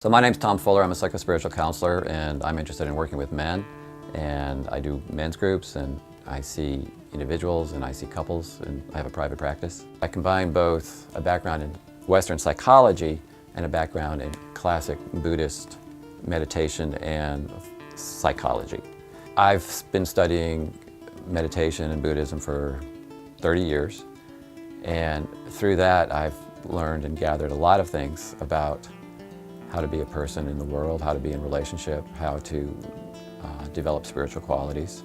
So my name's Tom Fuller. I'm a psychospiritual counselor, and I'm interested in working with men. And I do men's groups, and I see individuals, and I see couples, and I have a private practice. I combine both a background in Western psychology and a background in classic Buddhist meditation and psychology. I've been studying meditation and Buddhism for 30 years, and through that I've learned and gathered a lot of things about how to be a person in the world, how to be in relationship, how to develop spiritual qualities.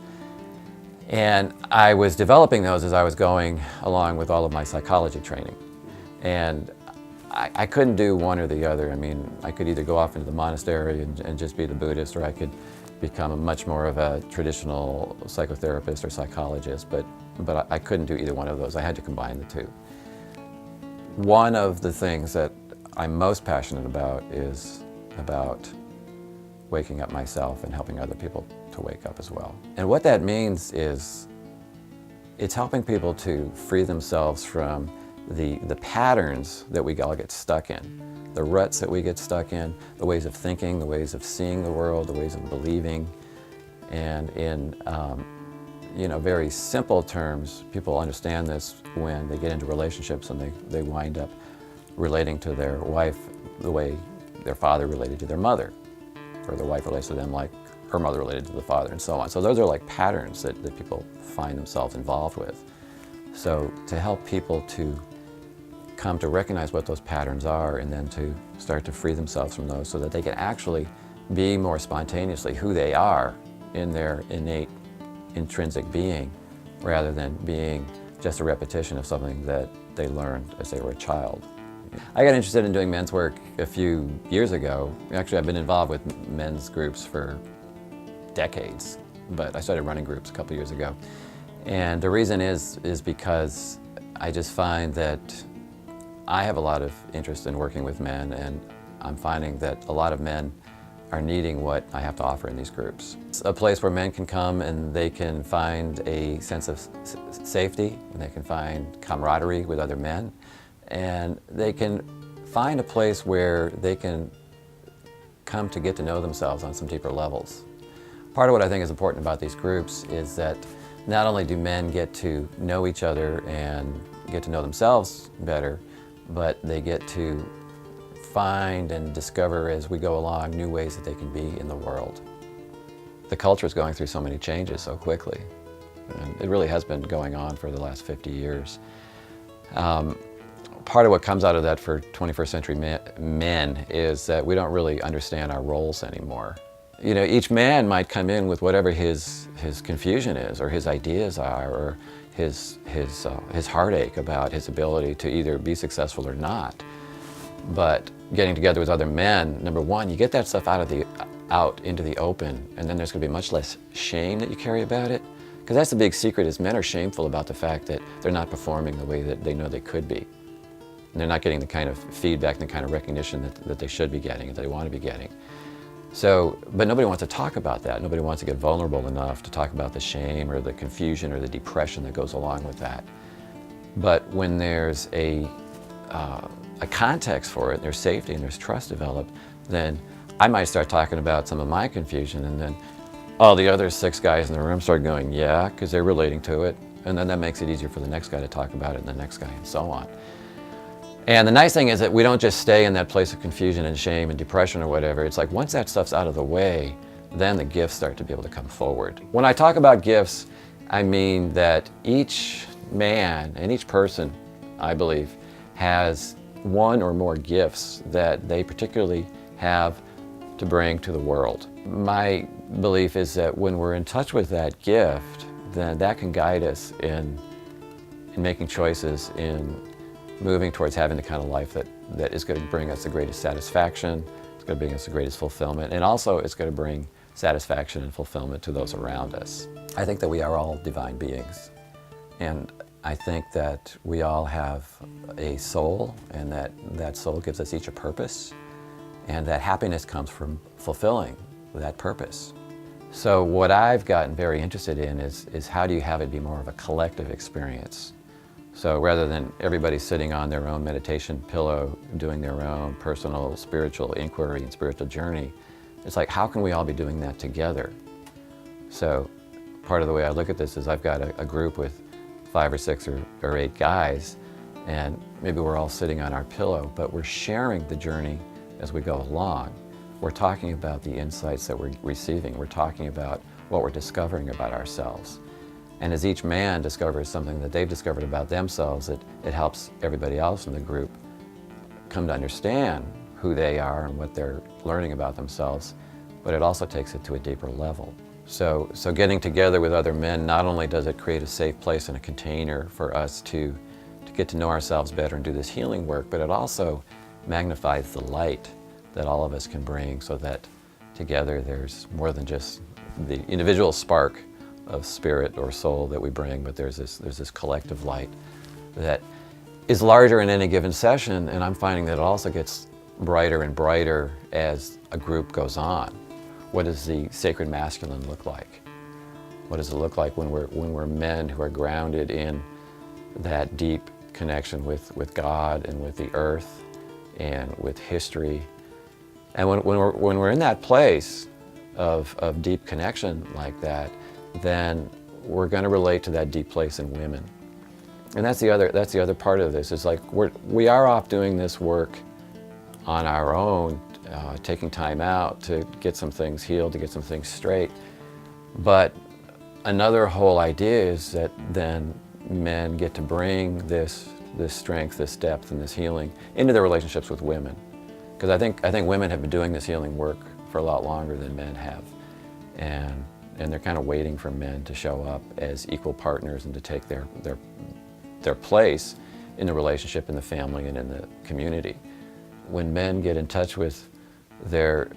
And I was developing those as I was going along with all of my psychology training. And I couldn't do one or the other. I mean, I could either go off into the monastery and just be the Buddhist, or I could become a much more of a traditional psychotherapist or psychologist, but I couldn't do either one of those. I had to combine the two. One of the things that I'm most passionate about is about waking up myself and helping other people to wake up as well. And what that means is it's helping people to free themselves from the patterns that we all get stuck in, the ruts that we get stuck in, the ways of thinking, the ways of seeing the world, the ways of believing. And in very simple terms, people understand this when they get into relationships and they wind up relating to their wife the way their father related to their mother, or their wife relates to them like her mother related to the father, and so on. So those are like patterns that people find themselves involved with. So to help people to come to recognize what those patterns are, and then to start to free themselves from those so that they can actually be more spontaneously who they are in their innate, intrinsic being, rather than being just a repetition of something that they learned as they were a child. I got interested in doing men's work a few years ago. Actually, I've been involved with men's groups for decades, but I started running groups a couple years ago. And the reason is because I just find that I have a lot of interest in working with men, and I'm finding that a lot of men are needing what I have to offer in these groups. It's a place where men can come and they can find a sense of safety, and they can find camaraderie with other men, and they can find a place where they can come to get to know themselves on some deeper levels. Part of what I think is important about these groups is that not only do men get to know each other and get to know themselves better, but they get to find and discover as we go along new ways that they can be in the world. The culture is going through so many changes so quickly, and it really has been going on for the last 50 years. Part of what comes out of that for 21st century men is that we don't really understand our roles anymore. You know, each man might come in with whatever his confusion is, or his ideas are, or his heartache about his ability to either be successful or not. But getting together with other men, number one, you get that stuff out into the open, and then there's going to be much less shame that you carry about it. Because that's the big secret, is men are shameful about the fact that they're not performing the way that they know they could be. And they're not getting the kind of feedback and the kind of recognition that they should be getting, that they want to be getting. So, but nobody wants to talk about that. Nobody wants to get vulnerable enough to talk about the shame or the confusion or the depression that goes along with that. But when there's a context for it, there's safety and there's trust developed, then I might start talking about some of my confusion, and then all the other 6 guys in the room start going, yeah, because they're relating to it. And then that makes it easier for the next guy to talk about it, and the next guy, and so on. And the nice thing is that we don't just stay in that place of confusion and shame and depression or whatever. It's like once that stuff's out of the way, then the gifts start to be able to come forward. When I talk about gifts, I mean that each man and each person, I believe, has one or more gifts that they particularly have to bring to the world. My belief is that when we're in touch with that gift, then that can guide us in making choices, in moving towards having the kind of life that is going to bring us the greatest satisfaction, it's going to bring us the greatest fulfillment, and also it's going to bring satisfaction and fulfillment to those around us. I think that we are all divine beings, and I think that we all have a soul, and that soul gives us each a purpose, and that happiness comes from fulfilling that purpose. So what I've gotten very interested in is how do you have it be more of a collective experience? So rather than everybody sitting on their own meditation pillow, doing their own personal spiritual inquiry and spiritual journey, it's like, how can we all be doing that together? So part of the way I look at this is I've got a group with 5 or 6 or 8 guys, and maybe we're all sitting on our pillow, but we're sharing the journey as we go along. We're talking about the insights that we're receiving. We're talking about what we're discovering about ourselves. And as each man discovers something that they've discovered about themselves, it helps everybody else in the group come to understand who they are and what they're learning about themselves, but it also takes it to a deeper level. So getting together with other men, not only does it create a safe place and a container for us to get to know ourselves better and do this healing work, but it also magnifies the light that all of us can bring, so that together there's more than just the individual spark of spirit or soul that we bring, but there's this collective light that is larger in any given session, and I'm finding that it also gets brighter and brighter as a group goes on. What does the sacred masculine look like? What does it look like when we're men who are grounded in that deep connection with God and with the earth and with history? And when we're in that place of deep connection like that, then we're going to relate to that deep place in women. And that's the other part of this. Is like we are off doing this work on our own, taking time out to get some things healed, to get some things straight. But another whole idea is that then men get to bring this strength, this depth, and this healing into their relationships with women. Because I think women have been doing this healing work for a lot longer than men have, and they're kind of waiting for men to show up as equal partners and to take their place in the relationship, in the family, and in the community. When men get in touch with their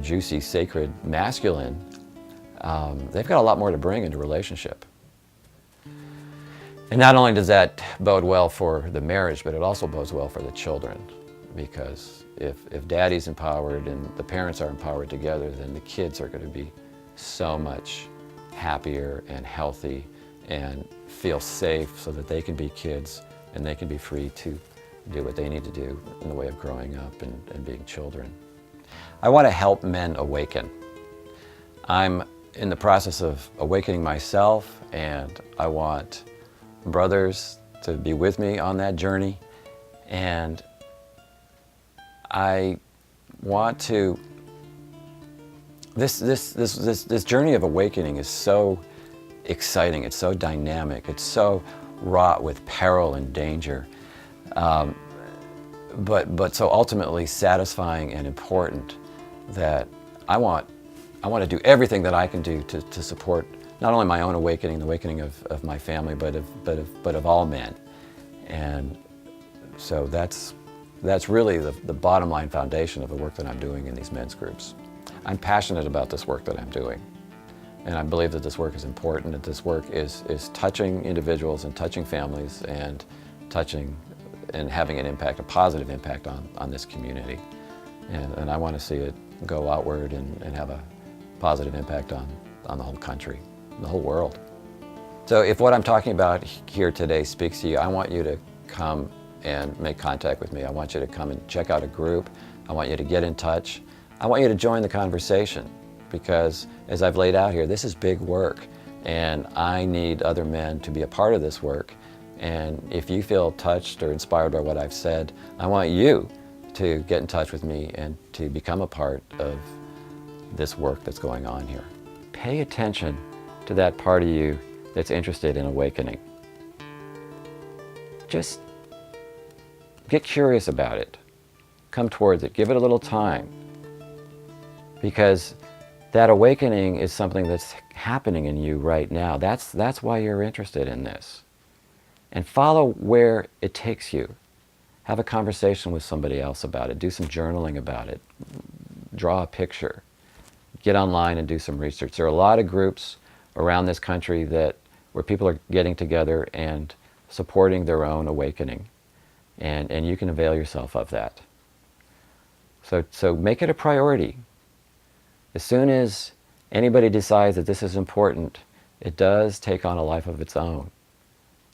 juicy, sacred masculine, they've got a lot more to bring into relationship. And not only does that bode well for the marriage, but it also bodes well for the children. Because if daddy's empowered and the parents are empowered together, then the kids are going to be so much happier and healthy and feel safe, so that they can be kids and they can be free to do what they need to do in the way of growing up and being children. I want to help men awaken. I'm in the process of awakening myself, and I want brothers to be with me on that journey. And I want to, this journey of awakening is so exciting, it's so dynamic, it's so wrought with peril and danger, but so ultimately satisfying and important, that I want to do everything that I can do to support not only my own awakening, the awakening of my family, but of all men. And so that's really the bottom line foundation of the work that I'm doing in these men's groups. I'm passionate about this work that I'm doing. And I believe that this work is important, that this work is touching individuals and touching families and touching and having an impact, a positive impact on this community. And I want to see it go outward and have a positive impact on the whole country, the whole world. So if what I'm talking about here today speaks to you, I want you to come and make contact with me. I want you to come and check out a group. I want you to get in touch. I want you to join the conversation, because as I've laid out here, this is big work, and I need other men to be a part of this work. And if you feel touched or inspired by what I've said, I want you to get in touch with me and to become a part of this work that's going on here. Pay attention to that part of you that's interested in awakening. Just get curious about it. Come towards it. Give it a little time. Because that awakening is something that's happening in you right now. That's why you're interested in this. And follow where it takes you. Have a conversation with somebody else about it. Do some journaling about it. Draw a picture. Get online and do some research. There are a lot of groups around this country where people are getting together and supporting their own awakening. And you can avail yourself of that. So make it a priority. As soon as anybody decides that this is important, it does take on a life of its own.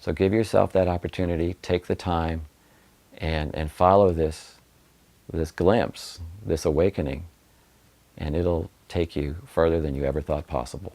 So give yourself that opportunity, take the time, and follow this glimpse, this awakening, and it'll take you further than you ever thought possible.